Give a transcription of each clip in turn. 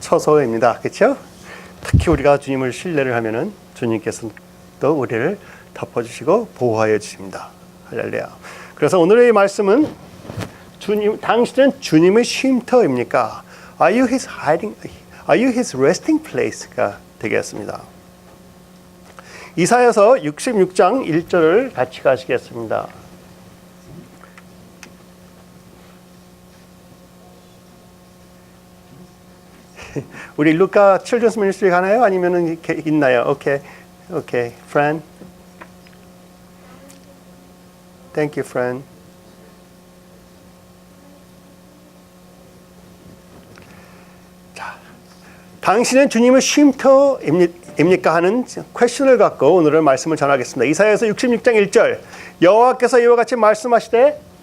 처소입니다. 그렇죠? 특히 우리가 주님을 신뢰를 하면은 주님께서 또 우리를 덮어주시고 보호하여 주십니다. 할렐루야. 그래서 오늘의 말씀은 당신은 주님의 쉼터입니까? Are you his hiding? Are you his resting place가 되겠습니다. 이사야서 66장 1절을 같이 가시겠습니다. 우리 루카 칠드런스 미니스트리 가나요? 아니면은 이렇게 있나요? 오케이, friend. Thank you, friend. 자, 당신은 주님의 쉼터입니까? 하는 퀘션을 갖고 오늘은 말씀을 전하겠습니다. 이사야서 66장 1절 여호와께서 이와 같이 말씀하시되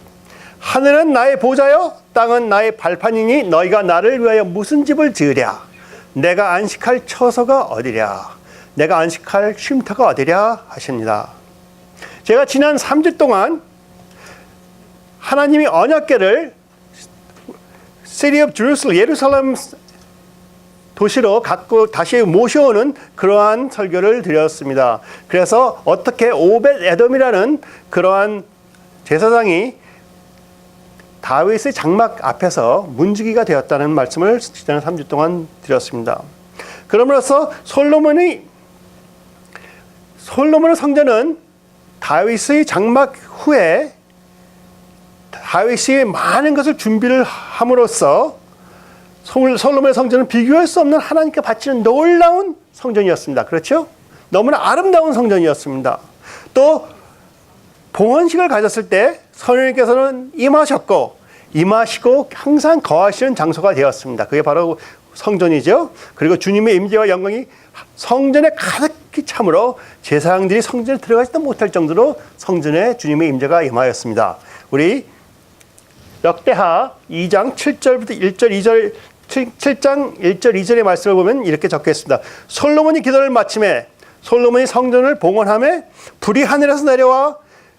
하늘은 나의 보좌요 땅은 나의 발판이니 너희가 나를 위하여 무슨 집을 지으랴? 내가 안식할 처소가 어디랴? 내가 안식할 쉼터가 어디랴? 하십니다. 제가 지난 3주 동안 하나님이 언약궤를 City of Jerusalem, 예루살렘 도시로 갖고 다시 모셔오는 그러한 설교를 드렸습니다. 그래서 어떻게 오벳 에돔이라는 그러한 제사장이 다윗의 장막 앞에서 문지기가 되었다는 말씀을 지난 3주 동안 드렸습니다. 그럼으로써 솔로몬의 성전은 다윗의 장막 후에 다윗이 많은 것을 준비를 함으로써 솔로몬의 성전은 비교할 수 없는 하나님께 바치는 놀라운 성전이었습니다. 그렇죠? 너무나 아름다운 성전이었습니다. 또 봉헌식을 가졌을 때 성령님께서는 임하시고 항상 거하시는 장소가 되었습니다. 그게 바로 성전이죠. 그리고 주님의 임재와 영광이 성전에 가득히 참으로 제사장들이 성전에 들어가지도 못할 정도로 성전에 주님의 임재가 임하였습니다. 우리 역대하 2장 7절부터 1절 2절 7장 1절 2절의 말씀을 보면 이렇게 적혀 있습니다. 솔로몬이 기도를 마침에 솔로몬이 성전을 봉헌하며 불이 하늘에서 내려와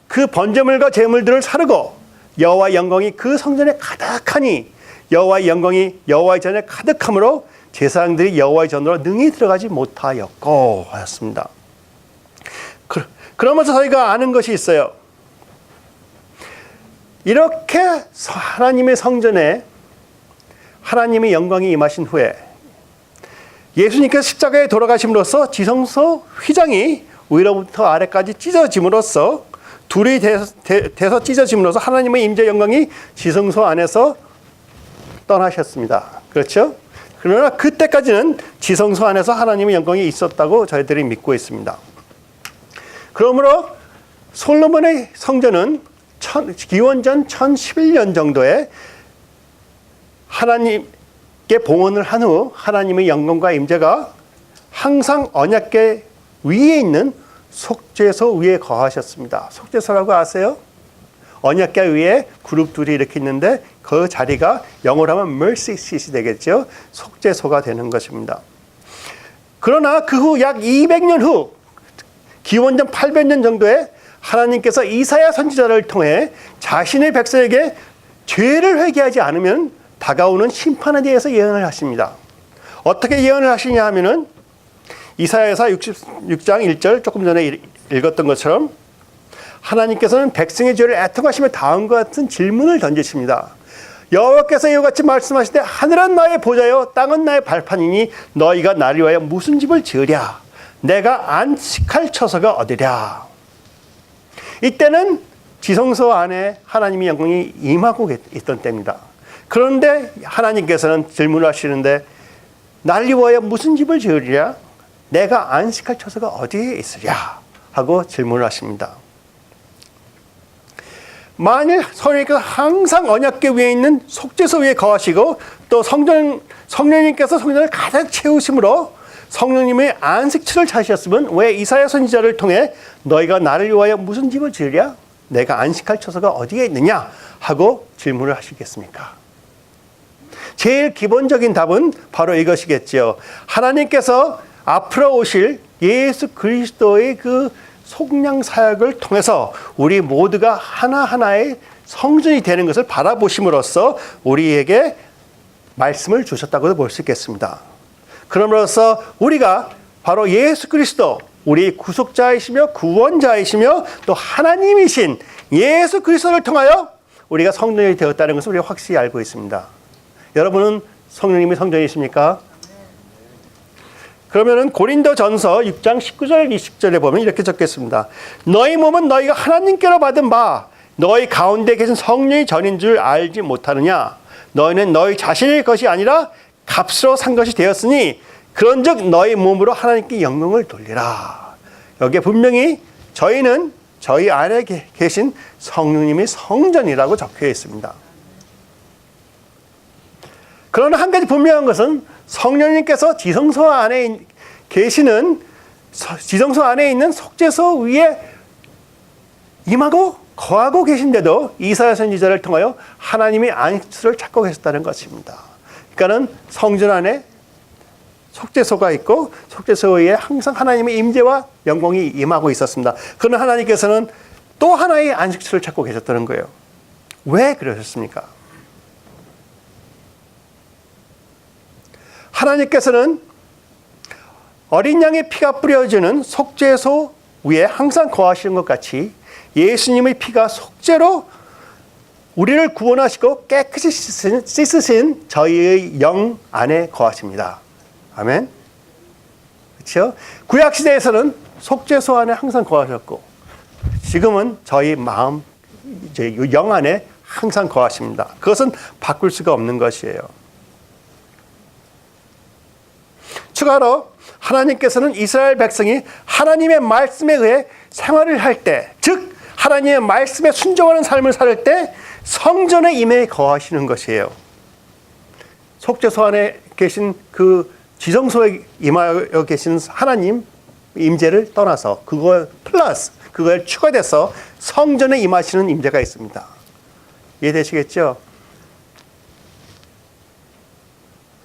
그 번제물과 제물들을 사르고 여호와의 영광이 그 성전에 가득하니 여호와의 영광이 여호와의 전에 가득함으로 제사장들이 여호와의 전으로 능히 들어가지 못하였고 하였습니다. 그러면서 저희가 아는 것이 있어요. 이렇게 하나님의 성전에 하나님의 영광이 임하신 후에 예수님께서 십자가에 돌아가심으로써 지성소 휘장이 위로부터 아래까지 찢어짐으로써 둘이 돼서 찢어짐으로써 하나님의 임재 영광이 지성소 안에서 떠나셨습니다. 그렇죠? 그러나 그때까지는 지성소 안에서 하나님의 영광이 있었다고 저희들이 믿고 있습니다. 그러므로 솔로몬의 성전은 기원전 1011년 정도에 하나님께 봉헌을 한 후 하나님의 영광과 임재가 항상 언약궤 위에 있는 속죄소 위에 거하셨습니다. 속죄소라고 아세요? 언약궤 위에 그룹 둘이 이렇게 있는데 그 자리가 영어로 하면 mercy seat이 되겠죠. 속죄소가 되는 것입니다. 그러나 그 후 약 200년 후 기원전 800년 정도에 하나님께서 이사야 선지자를 통해 자신의 백성에게 죄를 회개하지 않으면 다가오는 심판에 대해서 예언을 하십니다. 어떻게 예언을 하시냐 하면은 이사야서 66장 1절 조금 전에 읽었던 것처럼 하나님께서는 백성의 죄를 애통하시며 다음과 같은 질문을 던지십니다. 여호와께서 이와 같이 말씀하시되 하늘은 나의 보좌요 땅은 나의 발판이니 너희가 나를 위하여 무슨 집을 지으랴? 내가 안식할 처소가 어디랴? 이때는 지성소 안에 하나님의 영광이 임하고 있던 때입니다. 그런데 하나님께서는 질문을 하시는데 나를 위하여 무슨 집을 지으랴? 내가 안식할 처소가 어디에 있으랴? 하고 질문을 하십니다. 만일 성령님께서 항상 언약궤 위에 있는 속죄소 위에 거하시고 또 성령님께서 성전을 가득 채우심으로 성령님의 안식처를 찾으셨으면 왜 이사야 선지자를 통해 너희가 나를 위하여 무슨 집을 지으랴? 내가 안식할 처소가 어디에 있느냐? 하고 질문을 하시겠습니까? 제일 기본적인 답은 바로 이것이겠죠. 하나님께서 앞으로 오실 예수 그리스도의 그 속량 사역을 통해서 우리 모두가 하나하나의 성전이 되는 것을 바라보심으로써 우리에게 말씀을 주셨다고도 볼 수 있겠습니다. 그럼으로써 우리가 바로 예수 그리스도, 우리 구속자이시며 구원자이시며 또 하나님이신 예수 그리스도를 통하여 우리가 성전이 되었다는 것을 우리가 확실히 알고 있습니다. 여러분은 성령님이 성전이십니까? 그러면은 고린도전서 6장 19절 20절에 보면 이렇게 적겠습니다. 너희 몸은 너희가 하나님께로 받은 바 너희 가운데 계신 성령이 전인 줄 알지 못하느냐? 너희는 너희 자신의 것이 아니라 값으로 산 것이 되었으니 그런즉 너희 몸으로 하나님께 영광을 돌리라. 여기에 분명히 저희는 저희 안에 계신 성령님이 성전이라고 적혀 있습니다. 그러나 한 가지 분명한 것은 성령님께서 지성소 안에 있는 속죄소 위에 임하고 거하고 계신데도 이사야 선지자를 통하여 하나님이 안식처를 찾고 계셨다는 것입니다. 그러니까는 성전 안에 속죄소가 있고 속죄소 위에 항상 하나님의 임재와 영광이 임하고 있었습니다. 그러나 하나님께서는 또 하나의 안식처를 찾고 계셨다는 거예요. 왜 그러셨습니까? 하나님께서는 어린 양의 피가 뿌려지는 속죄소 위에 항상 거하시는 것 같이 예수님의 피가 속죄로 우리를 구원하시고 깨끗이 씻으신 저희의 영 안에 거하십니다. 아멘. 그렇죠? 구약 시대에서는 속죄소 안에 항상 거하셨고 지금은 저희 마음, 이제 영 안에 항상 거하십니다. 그것은 바꿀 수가 없는 것이에요. 추가로 하나님께서는 이스라엘 백성이 하나님의 말씀에 의해 생활을 할 때, 즉 하나님의 말씀에 순종하는 삶을 살 때 성전에 임해 거하시는 것이에요. 속죄소 안에 계신 그 지성소에 임하여 계신 하나님 임재를 떠나서 그걸 플러스 그걸 추가돼서 성전에 임하시는 임재가 있습니다. 이해되시겠죠?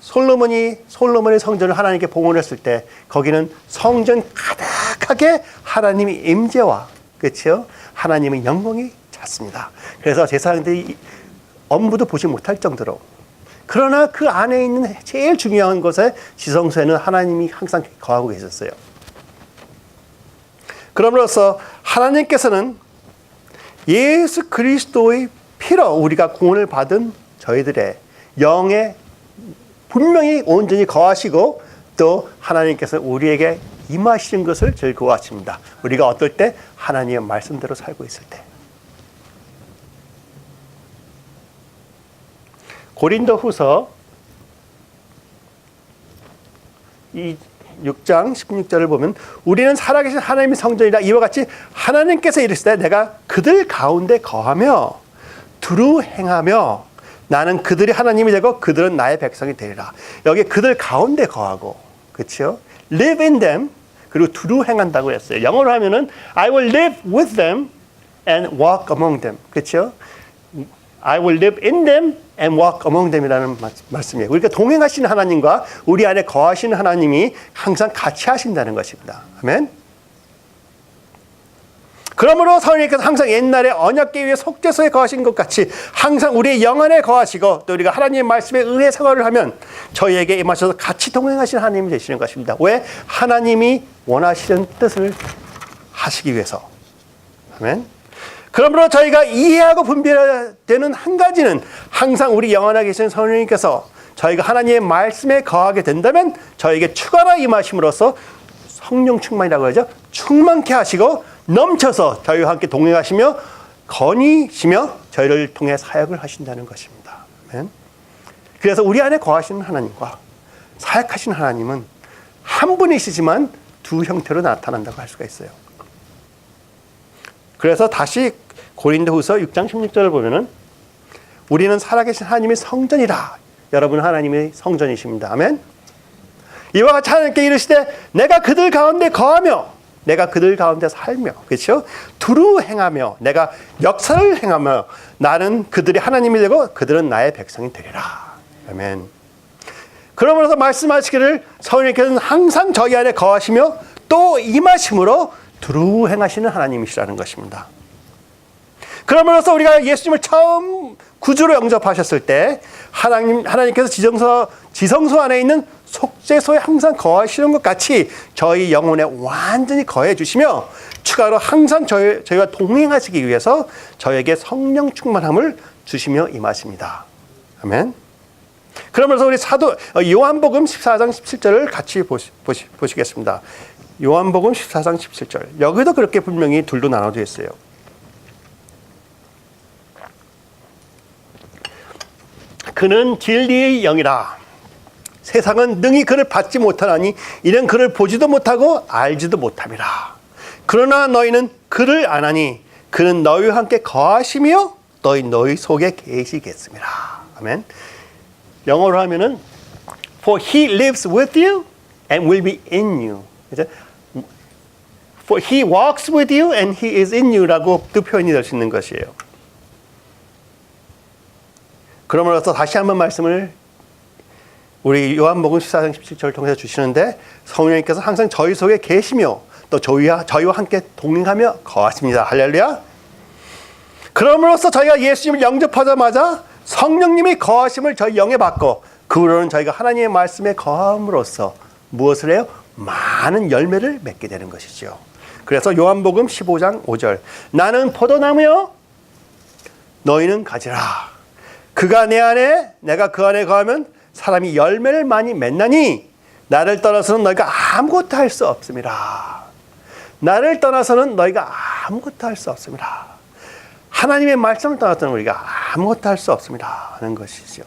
솔로몬의 성전을 하나님께 봉헌했을 때 거기는 성전 가득하게 하나님의 임재와 그렇죠? 하나님의 영광이 찼습니다. 그래서 제사장들이 엄부도 보지 못할 정도로 그러나 그 안에 있는 제일 중요한 곳에 지성소에는 하나님이 항상 거하고 계셨어요. 그럼으로써 하나님께서는 예수 그리스도의 피로 우리가 구원을 받은 저희들의 영에 분명히 온전히 거하시고 또 하나님께서 우리에게 임하시는 것을 즐거워하십니다. 우리가 어떨 때? 하나님의 말씀대로 살고 있을 때. 고린도후서 6장 16절을 보면 우리는 살아계신 하나님의 성전이라 이와 같이 하나님께서 이르시되 내가 그들 가운데 거하며 두루 행하며 나는 그들이 하나님이 되고 그들은 나의 백성이 되리라. 여기 그들 가운데 거하고 그렇죠? live in them 그리고 두루 행한다고 했어요. 영어로 하면은 I will live with them and walk among them. 그렇죠? I will live in them and walk among them이라는 말씀이에요. 그러니까 동행하시는 하나님과 우리 안에 거하시는 하나님이 항상 같이 하신다는 것입니다. 아멘. 그러므로 성령님께서 항상 옛날에 언약궤 위에 속죄소에 거하신 것 같이 항상 우리의 영 안에 거하시고 또 우리가 하나님의 말씀에 의해 생활을 하면 저희에게 임하셔서 같이 동행하시는 하나님이 되시는 것입니다. 왜? 하나님이 원하시는 뜻을 하시기 위해서. 아멘. 그러므로 저희가 이해하고 분별되는 한 가지는 항상 우리 영 안에 계신 성령님께서 저희가 하나님의 말씀에 거하게 된다면 저에게 추가로 임하심으로써 성령 충만이라고 하죠. 충만케 하시고 넘쳐서 저희와 함께 동행하시며 거니시며 저희를 통해 사역을 하신다는 것입니다. 아멘. 그래서 우리 안에 거하시는 하나님과 사역하시는 하나님은 한 분이시지만 두 형태로 나타난다고 할 수가 있어요. 그래서 다시 고린도후서 6장 16절을 보면은 우리는 살아계신 하나님의 성전이라. 여러분 하나님의 성전이십니다. 아멘. 이와 같이 하나님께 이르시되 내가 그들 가운데 거하며 내가 그들 가운데 살며 그렇죠? 두루 행하며 내가 역사를 행하며 나는 그들이 하나님이 되고 그들은 나의 백성이 되리라. 아멘. 그러면서 말씀하시기를 성령께서는 항상 저희 안에 거하시며 또 임하심으로 두루 행하시는 하나님이시라는 것입니다. 그러면서 우리가 예수님을 처음 구주로 영접하셨을 때 하나님께서 지성소 안에 있는 속죄소에 항상 거하시는 것 같이 저희 영혼에 완전히 거해 주시며 추가로 항상 저희와 동행하시기 위해서 저에게 성령 충만함을 주시며 임하십니다. 아멘. 그러면서 우리 요한복음 14장 17절을 같이 보시겠습니다. 요한복음 14장 17절. 여기도 그렇게 분명히 둘로 나눠져 있어요. 그는 진리의 영이라. 세상은 능히 그를 받지 못하나니 이는 그를 보지도 못하고 알지도 못함이라. 그러나 너희는 그를 아나니 그는 너희와 함께 거하시며 너희 속에 계시겠습니다. 아멘. 영어로 하면은 For he lives with you and will be in you. For he walks with you and he is in you라고 그 표현이 될 수 있는 것이에요. 그러므로서 다시 한번 말씀을 우리 요한복음 14장 17절을 통해서 주시는데 성령님께서 항상 저희 속에 계시며 또 저희와 함께 동행하며 거하십니다. 할렐루야. 그러므로서 저희가 예수님을 영접하자마자 성령님이 거하심을 저희 영에 받고 그 후로는 저희가 하나님의 말씀에 거함으로써 무엇을 해요? 많은 열매를 맺게 되는 것이죠. 그래서 요한복음 15장 5절 나는 포도나무요 너희는 가지라. 그가 내 안에 내가 그 안에 거하면 사람이 열매를 많이 맺나니 나를 떠나서는 너희가 아무것도 할 수 없습니다. 나를 떠나서는 너희가 아무것도 할 수 없습니다. 하나님의 말씀을 떠나서는 우리가 아무것도 할 수 없습니다 하는 것이죠.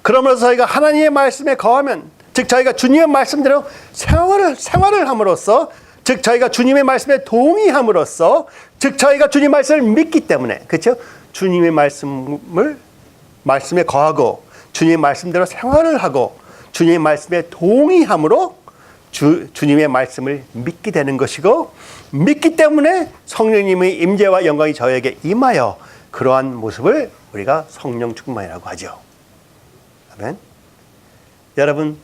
그러면서 저희가 하나님의 말씀에 거하면 즉 저희가 주님의 말씀대로 생활을 함으로써 즉 저희가 주님의 말씀에 동의함으로써 즉 저희가 주님의 말씀을 믿기 때문에 그렇죠? 주님의 말씀에 거하고 주님의 말씀대로 생활을 하고 주님의 말씀에 동의함으로 주님의 말씀을 믿게 되는 것이고 믿기 때문에 성령님의 임재와 영광이 저에게 임하여 그러한 모습을 우리가 성령 충만이라고 하죠. 아멘. 여러분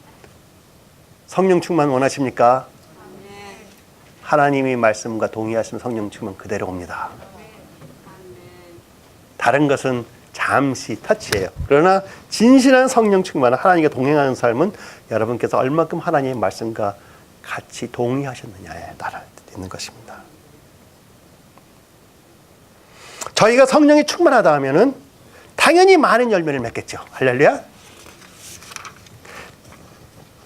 성령 충만 원하십니까? 하나님의 말씀과 동의하시면 성령 충만 그대로 옵니다. 다른 것은 잠시 터치예요. 그러나 진실한 성령 충만은 하나님과 동행하는 삶은 여러분께서 얼마큼 하나님의 말씀과 같이 동의하셨느냐에 따라 있는 것입니다. 저희가 성령이 충만하다 하면은 당연히 많은 열매를 맺겠죠. 할렐루야.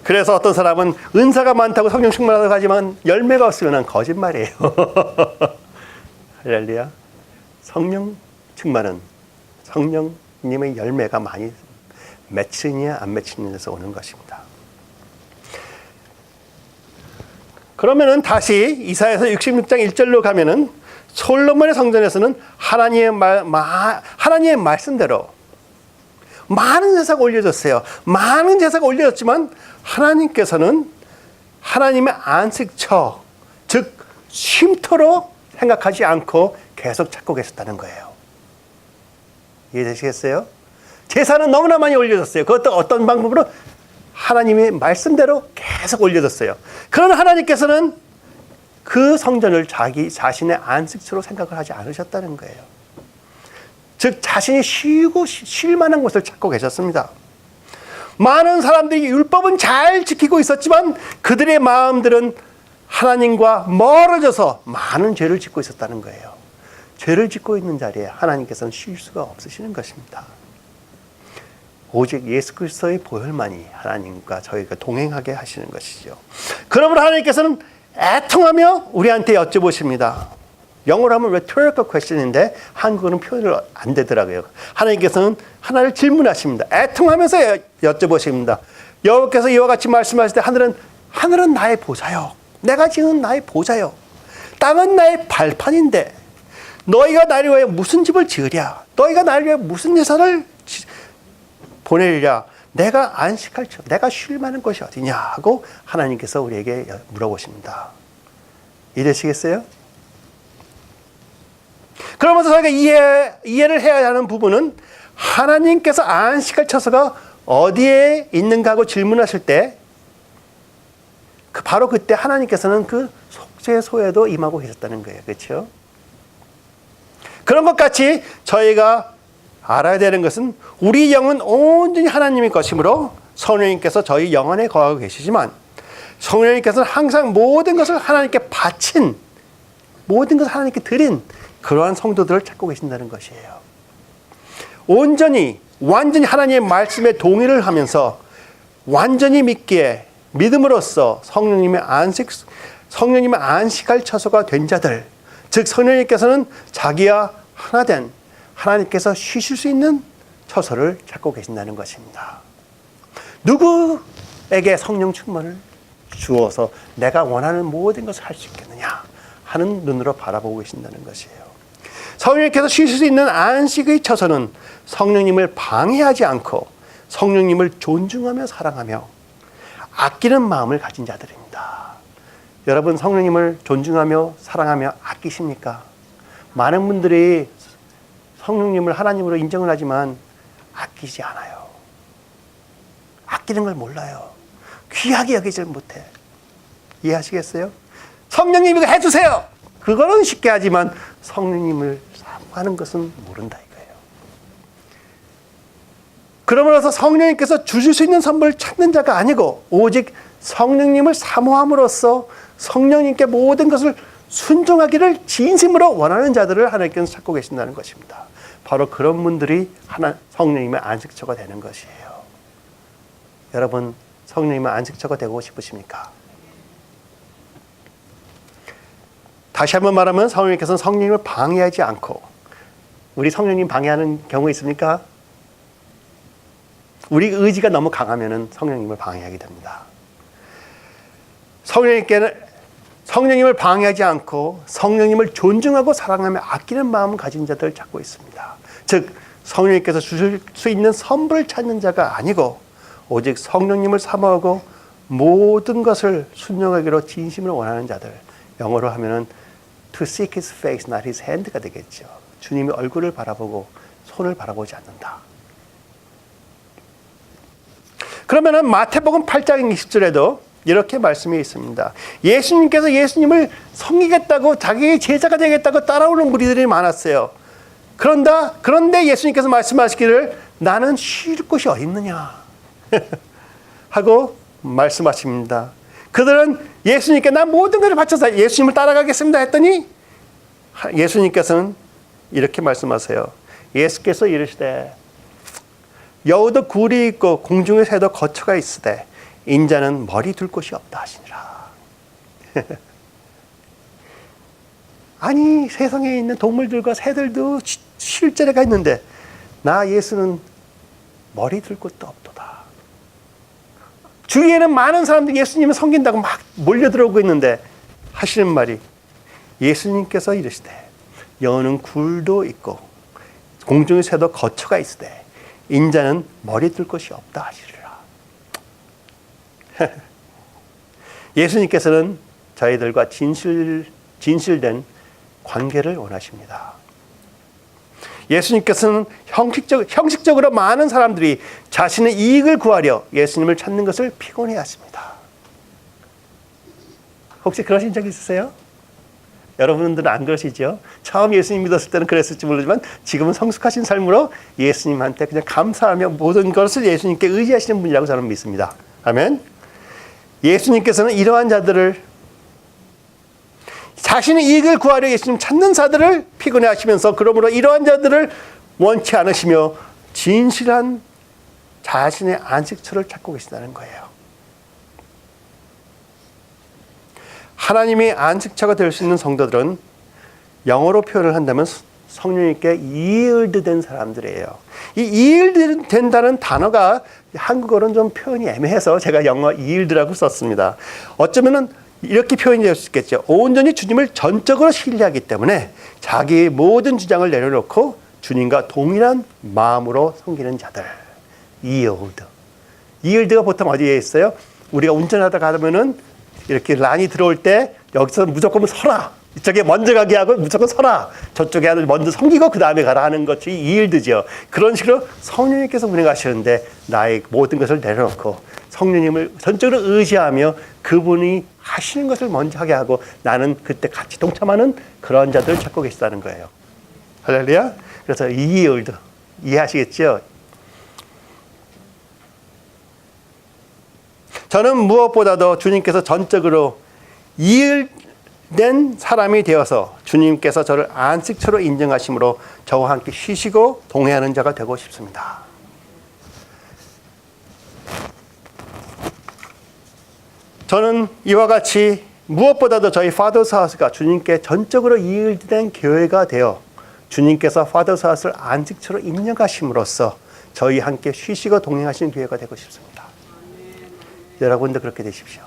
그래서 어떤 사람은 은사가 많다고 성령 충만하다고 하지만 열매가 없으면 거짓말이에요. 할렐루야. 성령 충만은 성령님의 열매가 많이 맺히느냐 안 맺히느냐에서 오는 것입니다. 그러면은 다시 이사야서 66장 1절로 가면은 솔로몬의 성전에서는 하나님의 말씀대로 많은 제사가 올려졌어요. 많은 제사가 올려졌지만 하나님께서는 하나님의 안식처, 즉 쉼터로 생각하지 않고 계속 찾고 계셨다는 거예요. 이해되시겠어요? 제사는 너무나 많이 올려졌어요. 그것도 어떤 방법으로? 하나님의 말씀대로 계속 올려졌어요. 그러나 하나님께서는 그 성전을 자기 자신의 안식처로 생각을 하지 않으셨다는 거예요. 즉 자신이 쉬고 쉴 만한 곳을 찾고 계셨습니다. 많은 사람들이 율법은 잘 지키고 있었지만 그들의 마음들은 하나님과 멀어져서 많은 죄를 짓고 있었다는 거예요. 죄를 짓고 있는 자리에 하나님께서는 쉴 수가 없으시는 것입니다. 오직 예수 그리스도의 보혈만이 하나님과 저희가 동행하게 하시는 것이죠. 그러므로 하나님께서는 애통하며 우리한테 여쭤보십니다. 영어로 하면 rhetorical question인데 한국어는 표현을 안 되더라고요. 하나님께서는 하나를 질문하십니다. 애통하면서 여쭤보십니다. 여호와께서 이와 같이 말씀하실 때 하늘은 나의 보좌요. 내가 지은 나의 보좌요. 땅은 나의 발판인데 너희가 나를 위하여 무슨 집을 지으랴? 너희가 나를 위하여 무슨 예산을 보내리랴? 내가 안식할 적, 내가 쉴 만한 것이 어디냐? 하고 하나님께서 우리에게 물어보십니다. 이해되시겠어요? 그러면서 저희가 이해를 해야 하는 부분은 하나님께서 안식할 처소가 어디에 있는가 하고 질문하실 때 바로 그때 하나님께서는 그 속죄소에도 임하고 계셨다는 거예요. 그렇죠? 그런 것 같이 저희가 알아야 되는 것은 우리 영은 온전히 하나님의 것이므로 성령님께서 저희 영혼에 거하고 계시지만 성령님께서는 항상 모든 것을 하나님께 바친, 모든 것을 하나님께 드린 그러한 성도들을 찾고 계신다는 것이에요. 온전히 완전히 하나님의 말씀에 동의를 하면서 완전히 믿기에 믿음으로써 성령님의 안식할 처소가 된 자들, 즉 성령님께서는 자기와 하나 된 하나님께서 쉬실 수 있는 처소를 찾고 계신다는 것입니다. 누구에게 성령 충만을 주어서 내가 원하는 모든 것을 할 수 있겠느냐 하는 눈으로 바라보고 계신다는 것이에요. 성령님께서 쉬실 수 있는 안식의 처소는 성령님을 방해하지 않고 성령님을 존중하며 사랑하며 아끼는 마음을 가진 자들입니다. 여러분, 성령님을 존중하며 사랑하며 아끼십니까? 많은 분들이 성령님을 하나님으로 인정을 하지만 아끼지 않아요. 아끼는 걸 몰라요. 귀하게 여기질 못해. 이해하시겠어요? 성령님 이거 해주세요. 그거는 쉽게 하지만 성령님을 사모하는 것은 모른다 이거예요. 그러므로서 성령님께서 주실 수 있는 선물을 찾는 자가 아니고 오직 성령님을 사모함으로써 성령님께 모든 것을 순종하기를 진심으로 원하는 자들을 하나님께서 찾고 계신다는 것입니다. 바로 그런 분들이 성령님의 안식처가 되는 것이에요. 여러분, 성령님의 안식처가 되고 싶으십니까? 다시 한번 말하면 성령님께서는 성령님을 방해하지 않고, 우리 성령님 방해하는 경우 있습니까? 우리 의지가 너무 강하면 성령님을 방해하게 됩니다. 성령님을 방해하지 않고 성령님을 존중하고 사랑하며 아끼는 마음을 가진 자들을 찾고 있습니다. 즉 성령님께서 주실 수 있는 선물을 찾는 자가 아니고 오직 성령님을 사모하고 모든 것을 순종하기로 진심으로 원하는 자들, 영어로 하면은 to seek his face, not his hand가 되겠죠. 주님의 얼굴을 바라보고 손을 바라보지 않는다. 그러면은 마태복음 8장 20절에도 이렇게 말씀이 있습니다. 예수님께서 예수님을 섬기겠다고 자기의 제자가 되겠다고 따라오는 무리들이 많았어요. 그런데 예수님께서 말씀하시기를 나는 쉴 곳이 어디 있느냐 하고 말씀하십니다. 그들은 예수님께 난 모든 것을 바쳐서 예수님을 따라가겠습니다 했더니 예수님께서는 이렇게 말씀하세요. 예수께서 이르시되 여우도 굴이 있고 공중의 새도 거처가 있으되 인자는 머리 둘 곳이 없다 하시니라. 아니 세상에 있는 동물들과 새들도 쉴 자리가 있는데 나 예수는 머리 둘 곳도 없도다. 주위에는 많은 사람들이 예수님을 섬긴다고 막 몰려들어오고 있는데 하시는 말이 예수님께서 이르시되 여우는 굴도 있고 공중의 새도 거처가 있으되 인자는 머리 둘 곳이 없다 하시리라. 예수님께서는 저희들과 진실된 관계를 원하십니다. 예수님께서는 형식적으로 많은 사람들이 자신의 이익을 구하려 예수님을 찾는 것을 피곤해 하십니다. 혹시 그러신 적 있으세요? 여러분들은 안 그러시죠? 처음 예수님 믿었을 때는 그랬을지 모르지만 지금은 성숙하신 삶으로 예수님한테 그냥 감사하며 모든 것을 예수님께 의지하시는 분이라고 저는 믿습니다. 아멘. 예수님께서는 이러한 자들을 자신의 이익을 구하려 예수님 찾는 자들을 피곤해 하시면서 그러므로 이러한 자들을 원치 않으시며 진실한 자신의 안식처를 찾고 계신다는 거예요. 하나님의 안식처가 될 수 있는 성도들은 영어로 표현을 한다면 성령님께 yielded 된 사람들이에요. 이 yielded 된다는 단어가 한국어로는 좀 표현이 애매해서 제가 영어 yield라고 썼습니다. 어쩌면은 이렇게 표현이 될 수 있겠죠. 온전히 주님을 전적으로 신뢰하기 때문에 자기의 모든 주장을 내려놓고 주님과 동일한 마음으로 섬기는 자들. yield가 보통 어디에 있어요? 우리가 운전하다 가면은 이렇게 란이 들어올 때 여기서 무조건 서라. 이쪽에 먼저 가게 하고 무조건 서라. 저쪽에 먼저 섬기고 그 다음에 가라 하는 것이 yield죠. 그런 식으로 성령님께서 운행하시는데 나의 모든 것을 내려놓고 성령님을 전적으로 의지하며 그분이 하시는 것을 먼저 하게 하고 나는 그때 같이 동참하는 그런 자들을 찾고 계시다는 거예요. 할렐루야. 그래서 yield, 이해하시겠죠? 저는 무엇보다도 주님께서 전적으로 이을된 사람이 되어서 주님께서 저를 안식처로 인정하심으로 저와 함께 쉬시고 동행하는 자가 되고 싶습니다. 저는 이와 같이 무엇보다도 저희 파더스 하우스가 주님께 전적으로 이을된 교회가 되어 주님께서 파더스 하우스를 안식처로 인정하심으로써 저희 함께 쉬시고 동행하시는 교회가 되고 싶습니다. 여러분도 그렇게 되십시오.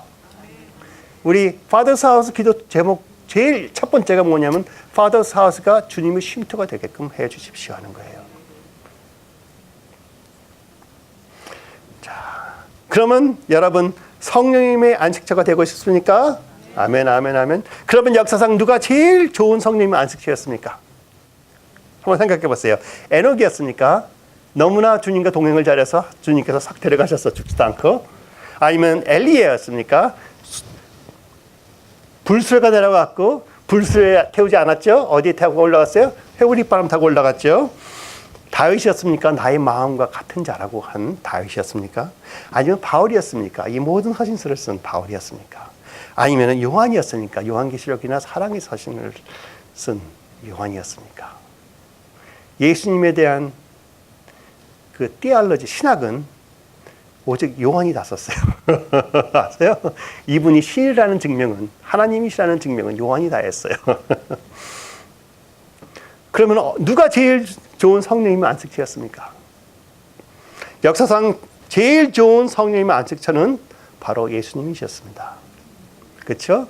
우리 파더스 하우스 기도 제목 제일 첫 번째가 뭐냐면 파더스 하우스가 주님의 쉼터가 되게끔 해 주십시오 하는 거예요. 자, 그러면 여러분 성령님의 안식처가 되고 싶습니까? 아멘, 아멘, 아멘. 그러면 역사상 누가 제일 좋은 성령님의 안식처였습니까? 한번 생각해 보세요. 에녹이었습니까? 너무나 주님과 동행을 잘해서 주님께서 싹 데려가셨어, 죽지도 않고. 아니면 엘리야였습니까? 불수레가 내려갔고 불수레 태우지 않았죠? 어디에 타고 올라갔어요? 회오리바람 타고 올라갔죠? 다윗이었습니까? 나의 마음과 같은 자라고 한 다윗이었습니까? 아니면 바울이었습니까? 이 모든 서신서를 쓴 바울이었습니까? 아니면 요한이었습니까? 요한계시록이나 사랑의 서신을 쓴 요한이었습니까? 예수님에 대한 그 티알러지 신학은 오직 요한이 다 썼어요. 아세요? 이분이 신이라는 증명은, 하나님이시라는 증명은 요한이 다 했어요. 그러면 누가 제일 좋은 성령님의 안식처였습니까? 역사상 제일 좋은 성령님의 안식처는 바로 예수님이셨습니다. 그렇죠?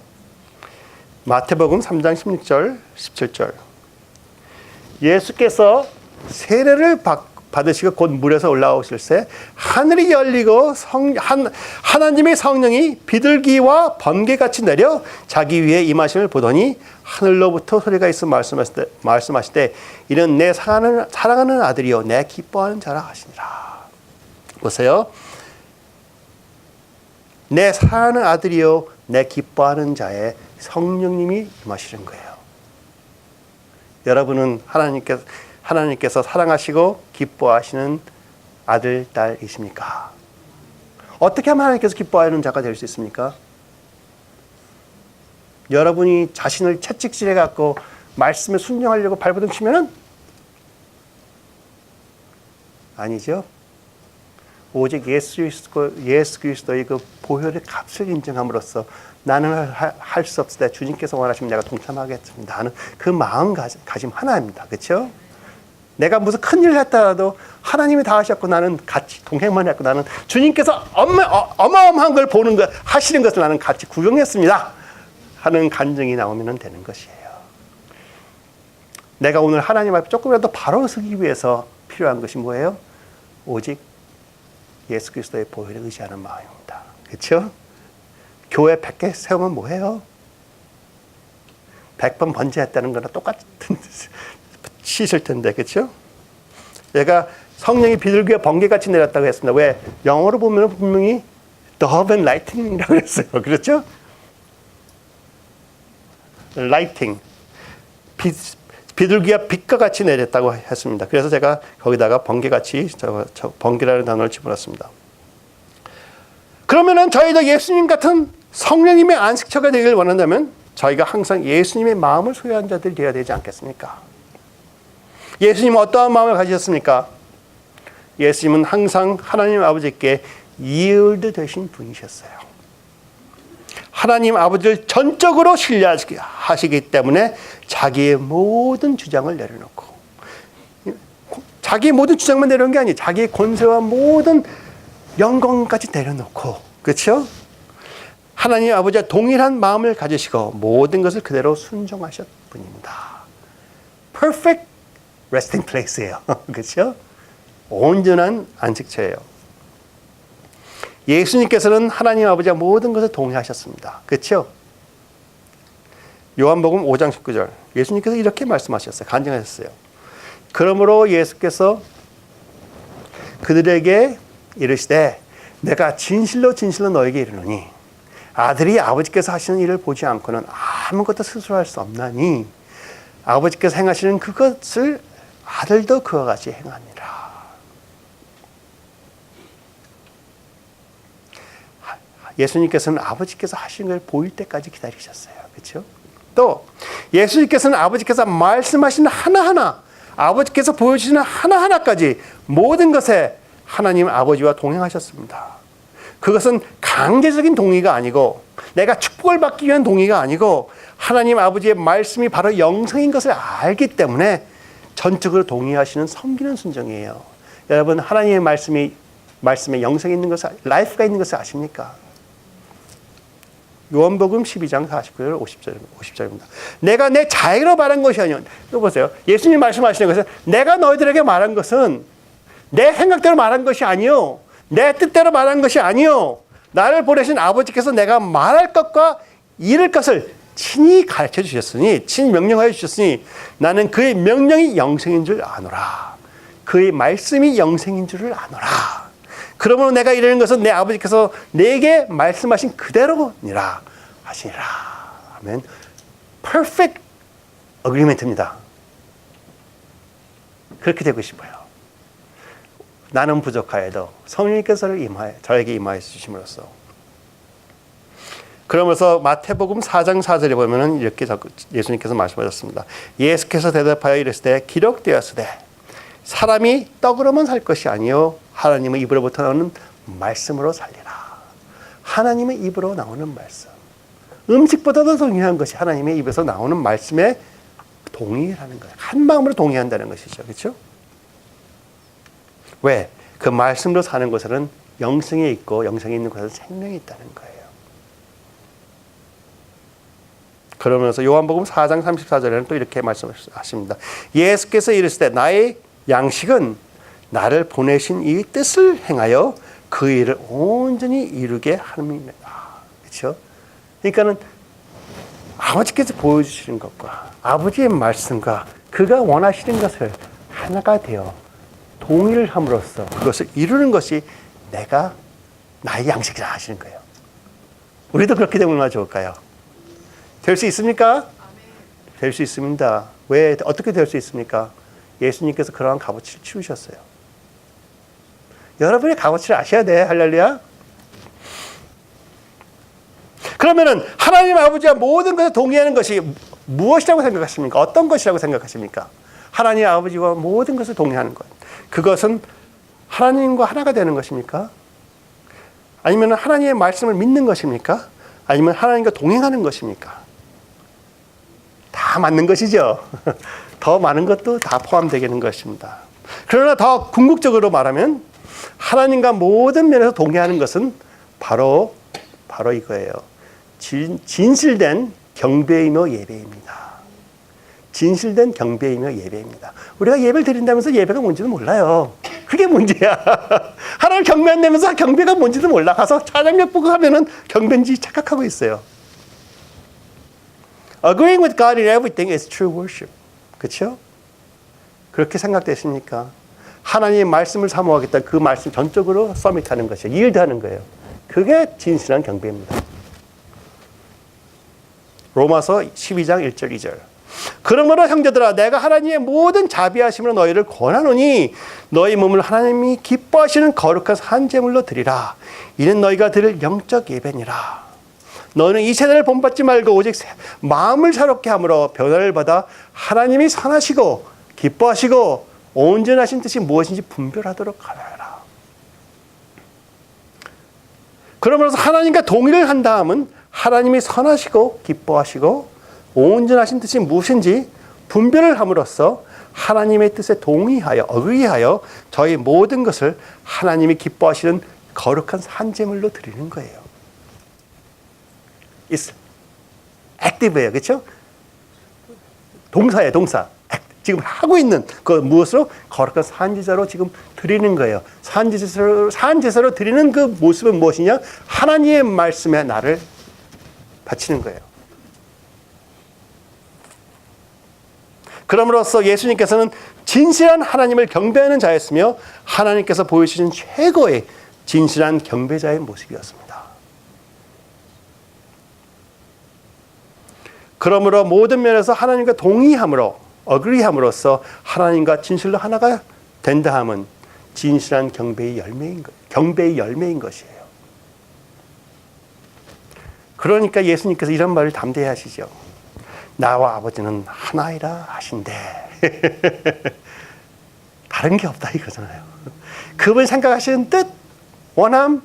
마태복음 3장 16절, 17절. 예수께서 세례를 받으시고 곧 물에서 올라오실 때 하늘이 열리고 하나님의 성령이 비둘기와 번개같이 내려 자기 위에 임하심을 보더니 하늘로부터 소리가 있어 말씀하실 때 이는 내 사랑하는 아들이요 내 기뻐하는 자라 하시니라. 보세요. 내 사랑하는 아들이요 내 기뻐하는 자의 성령님이 임하시는 거예요. 여러분은 하나님께서 사랑하시고 기뻐하시는 아들, 딸이십니까? 어떻게 하면 하나님께서 기뻐하는 자가 될 수 있습니까? 여러분이 자신을 채찍질해 갖고 말씀에 순종하려고 발버둥 치면은 아니죠. 오직 예수 그리스도의 그 보혈의 값을 인정함으로써 나는 할 수 없을 때 주님께서 원하시면 내가 동참하겠습니다 하는 그 마음가짐 하나입니다. 그렇죠? 내가 무슨 큰일을 했다라도 하나님이 다 하셨고 나는 같이 동행만 했고 나는 주님께서 어마어마한 걸 보는 것 하시는 것을 나는 같이 구경했습니다 하는 간증이 나오면 되는 것이에요. 내가 오늘 하나님 앞에 조금이라도 바로 서기 위해서 필요한 것이 뭐예요? 오직 예수 그리스도의 보혈을 의지하는 마음입니다. 그렇죠? 교회 100개 세우면 뭐해요? 100번 번제했다는 거나 똑같은 씻을 텐데, 그렇죠? 얘가 성령이 비둘기와 번개같이 내렸다고 했습니다. 왜? 영어로 보면 분명히 dove and lightning이라고 했어요. 그렇죠? lighting. 비둘기와 빛과 같이 내렸다고 했습니다. 그래서 제가 거기다가 번개같이 번개라는 단어를 집어넣었습니다. 그러면은 저희도 예수님 같은 성령님의 안식처가 되길 원한다면 저희가 항상 예수님의 마음을 소유한 자들이 되어야 되지 않겠습니까? 예수님은 어떠한 마음을 가지셨습니까? 예수님은 항상 하나님 아버지께 yield 되신 분이셨어요. 하나님 아버지를 전적으로 신뢰하시기 때문에 자기의 모든 주장을 내려놓고 자기의 모든 주장만 내려놓은 게 아니에요. 자기의 권세와 모든 영광까지 내려놓고 그렇죠? 하나님 아버지와 동일한 마음을 가지시고 모든 것을 그대로 순종하셨 분입니다. Perfect resting place예요. 그렇죠? 온전한 안식처예요. 예수님께서는 하나님 아버지와 모든 것을 동의하셨습니다. 그렇죠? 요한복음 5장 19절 예수님께서 이렇게 말씀하셨어요. 간증하셨어요. 그러므로 예수께서 그들에게 이르시되 내가 진실로 너에게 이르노니 아들이 아버지께서 하시는 일을 보지 않고는 아무것도 스스로 할 수 없나니 아버지께서 행하시는 그것을 아들도 그와 같이 행하니라. 예수님께서는 아버지께서 하시는 걸 보일 때까지 기다리셨어요. 그렇죠? 또 예수님께서는 아버지께서 말씀하시는 하나하나, 아버지께서 보여주시는 하나하나까지 모든 것에 하나님 아버지와 동행하셨습니다. 그것은 강제적인 동의가 아니고 내가 축복을 받기 위한 동의가 아니고 하나님 아버지의 말씀이 바로 영성인 것을 알기 때문에 전적으로 동의하시는 섬기는 순종이에요. 여러분, 하나님의 말씀에 영성이 있는 것을, 라이프가 있는 것을 아십니까? 요한복음 12장 49절 50절입니다. 내가 내 자유로 말한 것이 아니요. 또 보세요. 예수님 말씀하시는 것은 내가 너희들에게 말한 것은 내 생각대로 말한 것이 아니요, 내 뜻대로 말한 것이 아니요, 나를 보내신 아버지께서 내가 말할 것과 이룰 것을 친히 가르쳐 주셨으니, 친히 명령하여 주셨으니 나는 그의 명령이 영생인 줄 아노라. 그의 말씀이 영생인 줄을 아노라. 그러므로 내가 이르는 것은 내 아버지께서 내게 말씀하신 그대로니라 하시니라. 아멘. Perfect agreement입니다. 그렇게 되고 싶어요. 나는 부족하여도 성령님께서 저에게 임하여 주심으로써. 그러면서 마태복음 4장 4절에 보면은 이렇게 예수님께서 말씀하셨습니다. 예수께서 대답하여 이르시되 기록되었으되 사람이 떡으로만 살 것이 아니요 하나님의 입으로부터 나오는 말씀으로 살리라. 하나님의 입으로 나오는 말씀. 음식보다도 중요한 것이 하나님의 입에서 나오는 말씀에 동의하는 거예요. 한 마음으로 동의한다는 것이죠. 그렇죠? 왜? 그 말씀으로 사는 것에는 영성이 있고 영성이 있는 곳에는 생명이 있다는 거예요. 그러면서 요한복음 4장 34절에는 또 이렇게 말씀하십니다. 예수께서 이르시되 나의 양식은 나를 보내신 이 뜻을 행하여 그 일을 온전히 이루게 함이니라. 그렇죠? 그러니까는 아버지께서 보여주시는 것과 아버지의 말씀과 그가 원하시는 것을 하나가 되어 동의를 함으로써 그것을 이루는 것이 나의 양식이라 하시는 거예요. 우리도 그렇게 되면 얼마나 좋을까요? 될 수 있습니까? 될 수 있습니다. 왜? 어떻게 될 수 있습니까? 예수님께서 그러한 값어치를 치우셨어요. 여러분의 값어치를 아셔야 돼. 할렐루야. 그러면은 하나님 아버지와 모든 것을 동의하는 것이 무엇이라고 생각하십니까? 어떤 것이라고 생각하십니까? 하나님 아버지와 모든 것을 동의하는 것. 그것은 하나님과 하나가 되는 것입니까? 아니면 하나님의 말씀을 믿는 것입니까? 아니면 하나님과 동행하는 것입니까? 다 맞는 것이죠. 더 많은 것도 다 포함되는 것입니다. 그러나 더 궁극적으로 말하면 하나님과 모든 면에서 동의하는 것은 바로 이거예요. 진실된 경배이며 예배입니다. 진실된 경배이며 예배입니다. 우리가 예배를 드린다면서 예배가 뭔지도 몰라요. 그게 문제야. 하나님 경배 안 내면서 경배가 뭔지도 몰라. 가서 찬양력 보고 하면은 경배인지 착각하고 있어요. Agreeing with God in everything is true worship. 그렇죠? 그렇게 생각되십니까? 하나님의 말씀을 사모하겠다. 그 말씀 전적으로 서밋하는 것이에요. yield 거예요. 그게 진실한 경배입니다. 로마서 12장 1절 2절. 그러므로 형제들아 내가 하나님의 모든 자비하심으로 너희를 권하노니 너희 몸을 하나님이 기뻐하시는 거룩한 산제물로 드리라. 이는 너희가 드릴 영적 예배니라. 너는 이 세대를 본받지 말고 오직 마음을 새롭게 함으로 변화를 받아 하나님이 선하시고 기뻐하시고 온전하신 뜻이 무엇인지 분별하도록 하라. 그러면서 하나님과 동의를 한 다음은 하나님이 선하시고 기뻐하시고 온전하신 뜻이 무엇인지 분별을 함으로써 하나님의 뜻에 동의하여 agree하여 저희 모든 것을 하나님이 기뻐하시는 거룩한 산제물로 드리는 거예요. It's active예요. 그렇죠? 동사예요. 동사. 지금 하고 있는 그 무엇으로? 거룩한 산제사로 지금 드리는 거예요. 산제사로 드리는 그 모습은 무엇이냐? 하나님의 말씀에 나를 바치는 거예요. 그럼으로써 예수님께서는 진실한 하나님을 경배하는 자였으며 하나님께서 보여주신 최고의 진실한 경배자의 모습이었습니다. 그러므로 모든 면에서 하나님과 동의함으로 agree함으로써 하나님과 진실로 하나가 된다 함은 진실한 경배의 열매인 것이에요. 그러니까 예수님께서 이런 말을 담대히 하시죠. 나와 아버지는 하나이라 하신대. 다른 게 없다 이거잖아요. 그분이 생각하시는 뜻, 원함,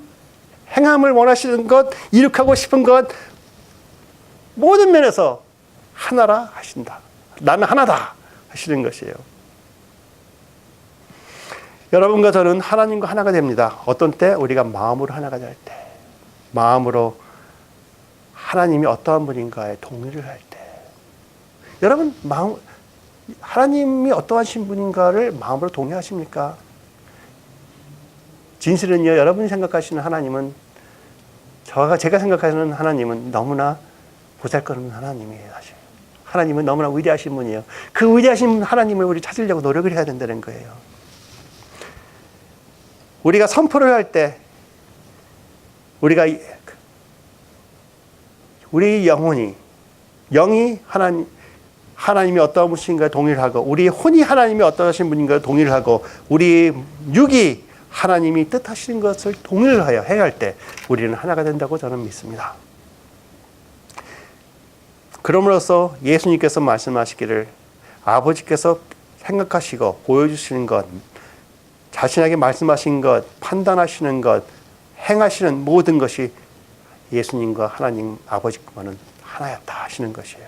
행함을 원하시는 것, 이룩하고 싶은 것, 모든 면에서 하나라 하신다. 나는 하나다 하시는 것이에요. 여러분과 저는 하나님과 하나가 됩니다. 어떤 때? 우리가 마음으로 하나가 될 때. 마음으로 하나님이 어떠한 분인가에 동의를 할 때. 여러분, 하나님이 어떠하신 분인가를 마음으로 동의하십니까? 진실은요, 여러분이 생각하시는 하나님은, 제가 생각하는 하나님은 너무나 보잘것없는 하나님이에요, 사실. 하나님은 너무나 위대하신 분이에요. 그 위대하신 하나님을 우리 찾으려고 노력을 해야 된다는 거예요. 우리가 선포를 할 때, 우리 영이 하나님이 어떠한 분인가 동의를 하고, 우리 혼이 하나님이 어떠하신 분인가 동의를 하고, 우리 육이 하나님이 뜻하시는 것을 동의를 해야 할 때 우리는 하나가 된다고 저는 믿습니다. 그럼으로써 예수님께서 말씀하시기를 아버지께서 생각하시고 보여주시는 것, 자신에게 말씀하신 것, 판단하시는 것, 행하시는 모든 것이 예수님과 하나님 아버지과는 하나였다 하시는 것이에요.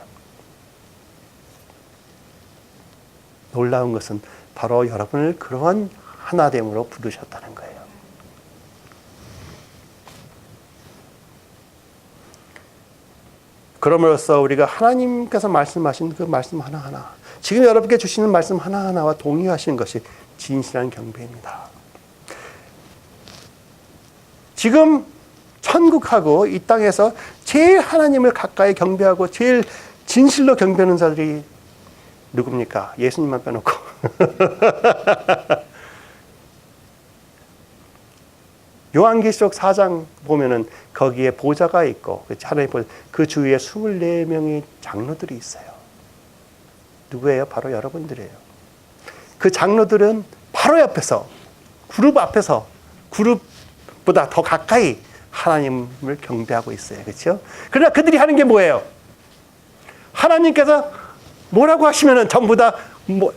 놀라운 것은 바로 여러분을 그러한 하나됨으로 부르셨다는 거예요. 그럼으로써 우리가 하나님께서 말씀하신 그 말씀 하나하나, 지금 여러분께 주시는 말씀 하나하나와 동의하시는 것이 진실한 경배입니다. 지금 천국하고 이 땅에서 제일 하나님을 가까이 경배하고 제일 진실로 경배하는 자들이 누굽니까? 예수님만 빼놓고. 요한계시록 4장 보면은 거기에 보좌가 있고 그 주위에 24명의 장로들이 있어요. 누구예요? 바로 여러분들이에요. 그 장로들은 바로 옆에서, 그룹 앞에서, 그룹보다 더 가까이 하나님을 경배하고 있어요. 그렇죠? 그러나 그들이 하는 게 뭐예요? 하나님께서 뭐라고 하시면은 전부 다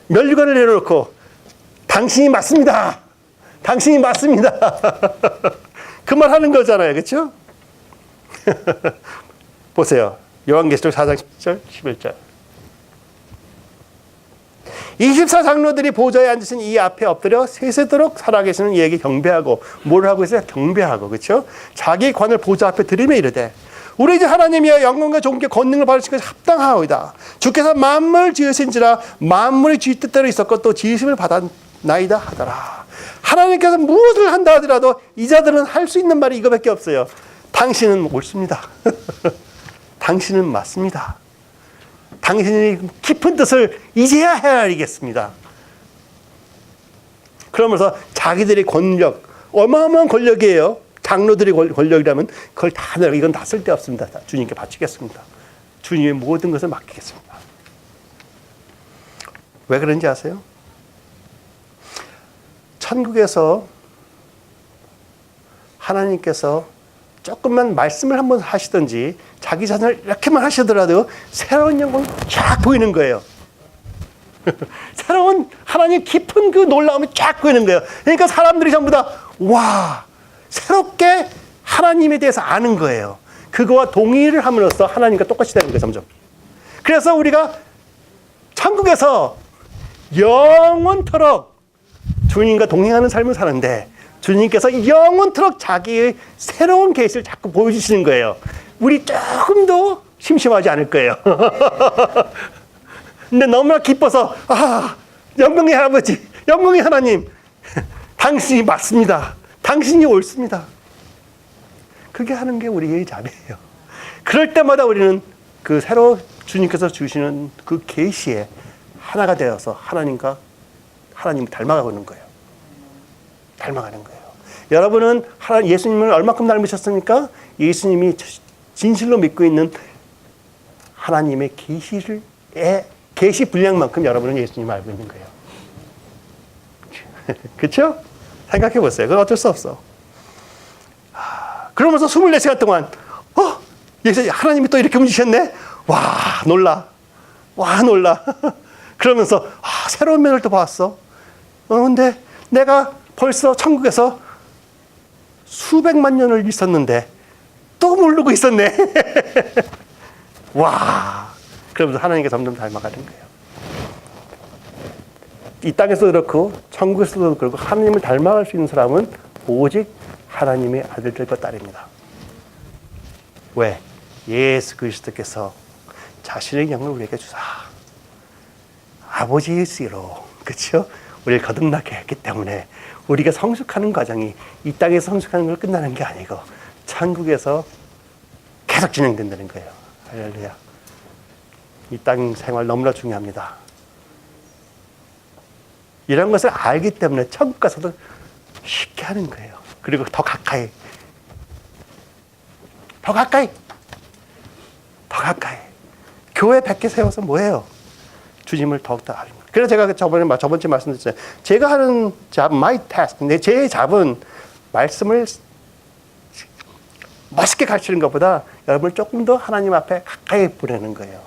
면류관을 내려놓고 당신이 맞습니다. 당신이 맞습니다. 그 말 하는 거잖아요. 그렇죠? 보세요. 요한계시록 4장 10절, 11절. 24장로들이 보좌에 앉으신 이 앞에 엎드려 세세도록 살아계시는 이에게 경배하고, 뭘 하고 있어요? 경배하고, 그렇죠? 자기 관을 보좌 앞에 들이며 이르되 우리 주 하나님이여 영광과 존귀 권능을 받으신 것이 합당하오이다. 주께서 만물을 지으신지라 만물이 주의 뜻대로 있었고 또 지으심을 받았나이다 하더라. 하나님께서 무엇을 한다 하더라도 이 자들은 할 수 있는 말이 이거밖에 없어요. 당신은 옳습니다. 당신은 맞습니다. 당신이 깊은 뜻을 이제야 헤아리겠습니다. 그러면서 자기들의 권력, 어마어마한 권력이에요. 장로들의 권력이라면 그걸 다 내가 이건 다 쓸데없습니다. 주님께 바치겠습니다. 주님의 모든 것을 맡기겠습니다. 왜 그런지 아세요? 천국에서 하나님께서 조금만 말씀을 한번 하시든지 자기 자신을 이렇게만 하시더라도 새로운 영광이 쫙 보이는 거예요. 새로운 하나님 깊은 그 놀라움이 쫙 보이는 거예요. 그러니까 사람들이 전부 다 와, 새롭게 하나님에 대해서 아는 거예요. 그거와 동의를 함으로써 하나님과 똑같이 되는 거예요, 점점. 그래서 우리가 천국에서 영원토록 주님과 동행하는 삶을 사는데 주님께서 영원토록 자기의 새로운 계시를 자꾸 보여주시는 거예요. 우리 조금도 심심하지 않을 거예요. 근데 너무나 기뻐서 영광의 아버지, 영광의 하나님, 당신이 맞습니다. 당신이 옳습니다. 그게 하는 게 우리의 자비예요. 그럴 때마다 우리는 그 새로 주님께서 주시는 그 계시에 하나가 되어서 하나님을 닮아가고 있는 거예요. 닮아가는 거예요. 여러분은 예수님을 얼마큼 닮으셨습니까? 예수님이 진실로 믿고 있는 하나님의 계시 분량만큼 여러분은 예수님을 알고 있는 거예요. 그렇죠? 생각해 보세요. 그건 어쩔 수 없어. 그러면서 24시간 동안 여기서 하나님이 또 이렇게 움직이셨네? 와, 놀라. 와, 놀라. 그러면서, 새로운 면을 또 봤어. 근데 내가 벌써 천국에서 수백만 년을 있었는데 또 모르고 있었네. 와. 그러면서 하나님께 점점 닮아가는 거예요. 이 땅에서도 그렇고 천국에서도 그렇고 하나님을 닮아갈 수 있는 사람은 오직 하나님의 아들들과 딸입니다. 왜? 예수 그리스도께서 자신의 영을 우리에게 주사 아버지의 씨로, 그렇죠? 우리를 거듭나게 했기 때문에 우리가 성숙하는 과정이 이 땅에서 성숙하는 걸 끝나는 게 아니고 천국에서 계속 진행된다는 거예요. 할렐루야. 이 땅 생활 너무나 중요합니다. 이런 것을 알기 때문에 천국 가서도 쉽게 하는 거예요. 그리고 더 가까이, 더 가까이, 더 가까이. 교회 100개 세워서 뭐예요? 주님을 더욱더 알는 거예요. 그래서 제가 저번주에 말씀드렸잖아요. 제가 하는 잡, my task, 제 잡은 말씀을 멋있게 가르치는 것보다 여러분을 조금 더 하나님 앞에 가까이 보내는 거예요.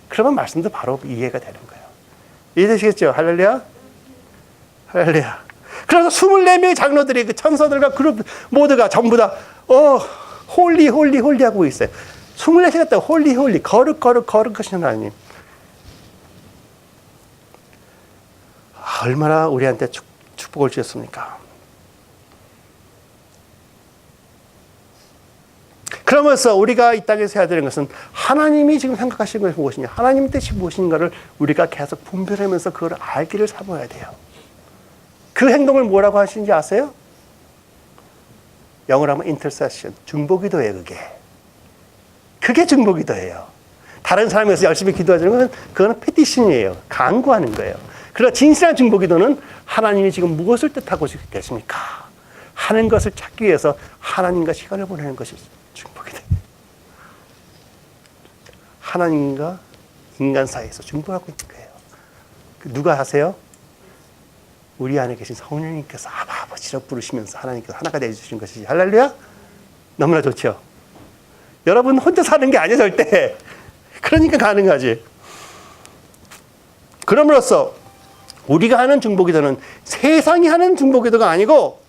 그러면 말씀도 바로 이해가 되는 거예요. 이해되시겠죠? 할렐루야? 할렐루야. 그래서 24명의 장로들이 그 천사들과 그룹 모두가 전부 다 홀리 홀리 홀리 하고 있어요. 24시간 동안 홀리 홀리 거룩하신 하나님. 얼마나 우리한테 축복을 주셨습니까? 그러면서 우리가 이 땅에서 해야 되는 것은 하나님이 지금 생각하시는 것이 무엇이냐, 하나님 뜻이 무엇인가를 우리가 계속 분별하면서 그걸 알기를 사모해야 돼요. 그 행동을 뭐라고 하시는지 아세요? 영어로 하면 intercession, 중보기도예요. 그게 중보기도예요. 다른 사람이 위해서 열심히 기도하는 것은 그거는 petition이에요. 간구하는 거예요. 그러나 진실한 중보기도는 하나님이 지금 무엇을 뜻하고 계십니까? 하는 것을 찾기 위해서 하나님과 시간을 보내는 것이 중보기도예요. 하나님과 인간 사이에서 중보하고 있는 거예요. 누가 하세요? 우리 안에 계신 성령님께서 아버지로 부르시면서 하나님께서 하나가 되어주신 것이지. 할렐루야? 너무나 좋죠? 여러분 혼자 사는 게 아니에요, 절대. 그러니까 가능하지. 그럼으로써 우리가 하는 중보기도는 세상이 하는 중보기도가 아니고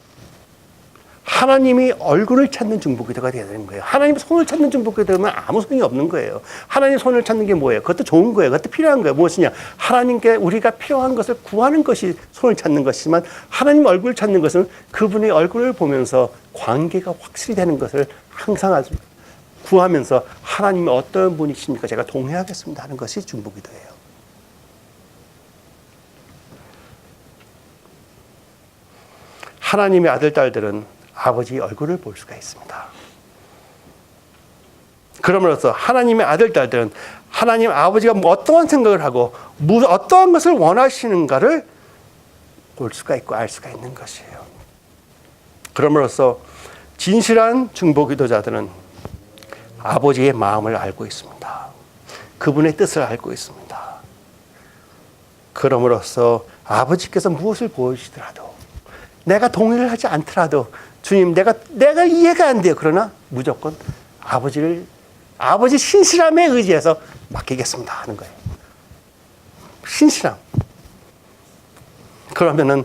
하나님이 얼굴을 찾는 중보기도가 되어야 되는 거예요. 하나님 손을 찾는 중보기도면 아무 소용이 없는 거예요. 하나님 손을 찾는 게 뭐예요? 그것도 좋은 거예요. 그것도 필요한 거예요. 무엇이냐? 하나님께 우리가 필요한 것을 구하는 것이 손을 찾는 것이지만 하나님 얼굴을 찾는 것은 그분의 얼굴을 보면서 관계가 확실히 되는 것을 항상 구하면서 하나님이 어떤 분이십니까? 제가 동의하겠습니다 하는 것이 중보기도예요. 하나님의 아들, 딸들은 아버지의 얼굴을 볼 수가 있습니다. 그러므로써 하나님의 아들, 딸들은 하나님 아버지가 어떠한 생각을 하고 어떠한 것을 원하시는가를 볼 수가 있고 알 수가 있는 것이에요. 그러므로써 진실한 중보기도자들은 아버지의 마음을 알고 있습니다. 그분의 뜻을 알고 있습니다. 그러므로써 아버지께서 무엇을 보여주시더라도 내가 동의를 하지 않더라도 주님 내가 이해가 안 돼요. 그러나 무조건 아버지 신실함에 의지해서 맡기겠습니다 하는 거예요. 신실함. 그러면은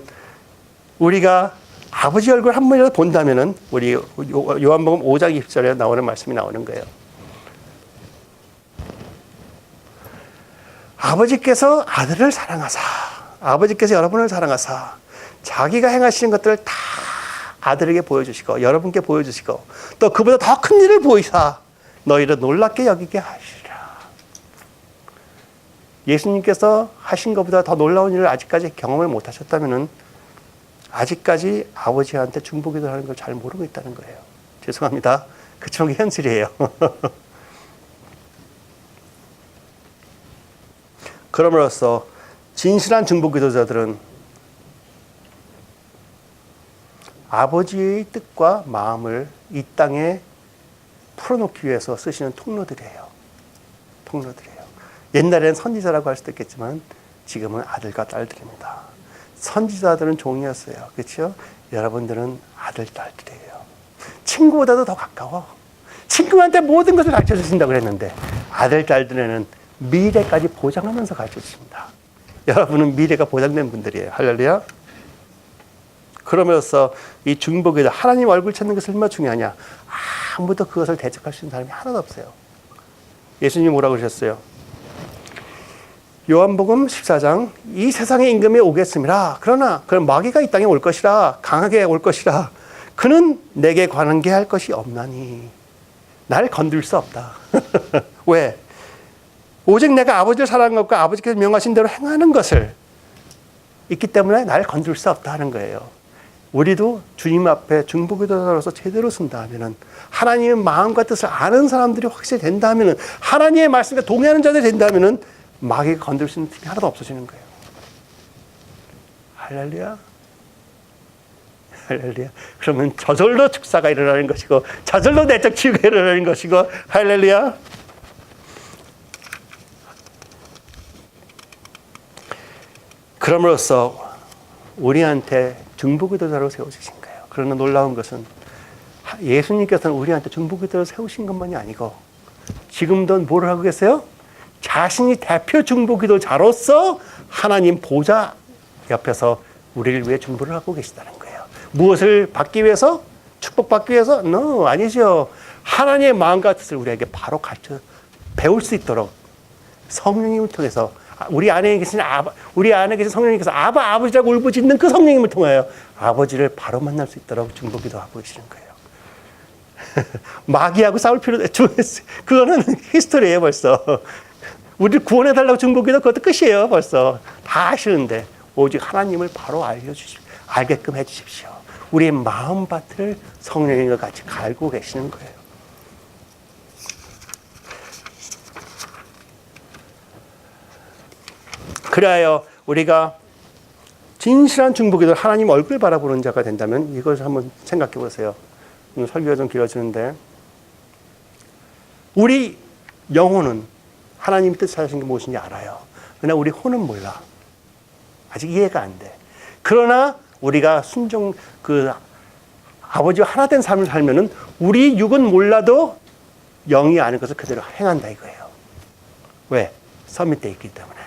우리가 아버지 얼굴 한 번이라도 본다면은 우리 요한복음 5장 20절에 나오는 말씀이 나오는 거예요. 아버지께서 아들을 사랑하사, 아버지께서 여러분을 사랑하사 자기가 행하시는 것들을 다 아들에게 보여주시고 여러분께 보여주시고 또 그보다 더 큰 일을 보이사 너희를 놀랍게 여기게 하시리라. 예수님께서 하신 것보다 더 놀라운 일을 아직까지 경험을 못 하셨다면 아직까지 아버지한테 중보기도를 하는 걸 잘 모르고 있다는 거예요. 죄송합니다. 그런 게 현실이에요. 그럼으로써 진실한 중보기도자들은 아버지의 뜻과 마음을 이 땅에 풀어놓기 위해서 쓰시는 통로들이에요. 옛날에는 선지자라고 할 수도 있겠지만 지금은 아들과 딸들입니다. 선지자들은 종이었어요. 그렇죠? 여러분들은 아들, 딸들이에요. 친구보다도 더 가까워. 친구한테 모든 것을 가르쳐 주신다고 그랬는데 아들, 딸들에는 미래까지 보장하면서 가르쳐 주십니다. 여러분은 미래가 보장된 분들이에요. 할렐루야. 그러면서 이 중보기도 하나님 얼굴 찾는 것이 얼마나 중요하냐. 아무도 그것을 대적할 수 있는 사람이 하나도 없어요. 예수님이 뭐라고 그러셨어요? 요한복음 14장 이 세상의 임금이 오겠습니다. 그러나 그런 마귀가 이 땅에 올 것이라 강하게 올 것이라 그는 내게 관한게 것이 없나니 나를 건들 수 없다. 왜? 오직 내가 아버지를 사랑하는 것과 아버지께서 명하신 대로 행하는 것을 있기 때문에 나를 건들 수 없다 하는 거예요. 우리도 주님 앞에 중보기도자로서 제대로 쓴다 하면은 하나님의 마음과 뜻을 아는 사람들이 확실히 된다 하면은 하나님의 말씀과 동의하는 자들이 된다 하면은 마귀가 건들 수 있는 틈이 하나도 없어지는 거예요. 할렐루야. 할렐루야. 그러면 저절로 축사가 일어나는 것이고 저절로 내적 치유가 일어나는 것이고 할렐루야. 그럼으로써 우리한테 중보기도자로 세워주신 거예요. 그러나 놀라운 것은 예수님께서는 우리한테 중보기도자로 세우신 것만이 아니고 지금도 뭘 하고 계세요? 자신이 대표 중보기도자로서 하나님 보좌 옆에서 우리를 위해 중보를 하고 계시다는 거예요. 무엇을 받기 위해서? 축복받기 위해서? No, 아니죠. 하나님의 마음과 뜻을 우리에게 바로 가르쳐 배울 수 있도록 성령님을 통해서 우리 안에 계신 성령님께서 아버지라고 울부짖는 그 성령님을 통하여 아버지를 바로 만날 수 있도록 중보기도하고 계시는 거예요. 마귀하고 싸울 필요도 그거는 히스토리예요 벌써. 우리를 구원해달라고 중보기도 그것도 끝이에요 벌써. 다 아시는데 오직 하나님을 바로 알게끔 해주십시오. 우리의 마음밭을 성령님과 같이 갈고 계시는 거예요. 그래야 우리가 진실한 중보기도 하나님 얼굴 바라보는 자가 된다면 이것을 한번 생각해 보세요. 오늘 설교가 좀 길어지는데 우리 영혼은 하나님 뜻하신 게 무엇인지 알아요. 그러나 우리 혼은 몰라. 아직 이해가 안 돼. 그러나 우리가 아버지와 하나 된 삶을 살면은 우리 육은 몰라도 영이 아는 것을 그대로 행한다 이거예요. 왜? 서밋돼 있기 때문에.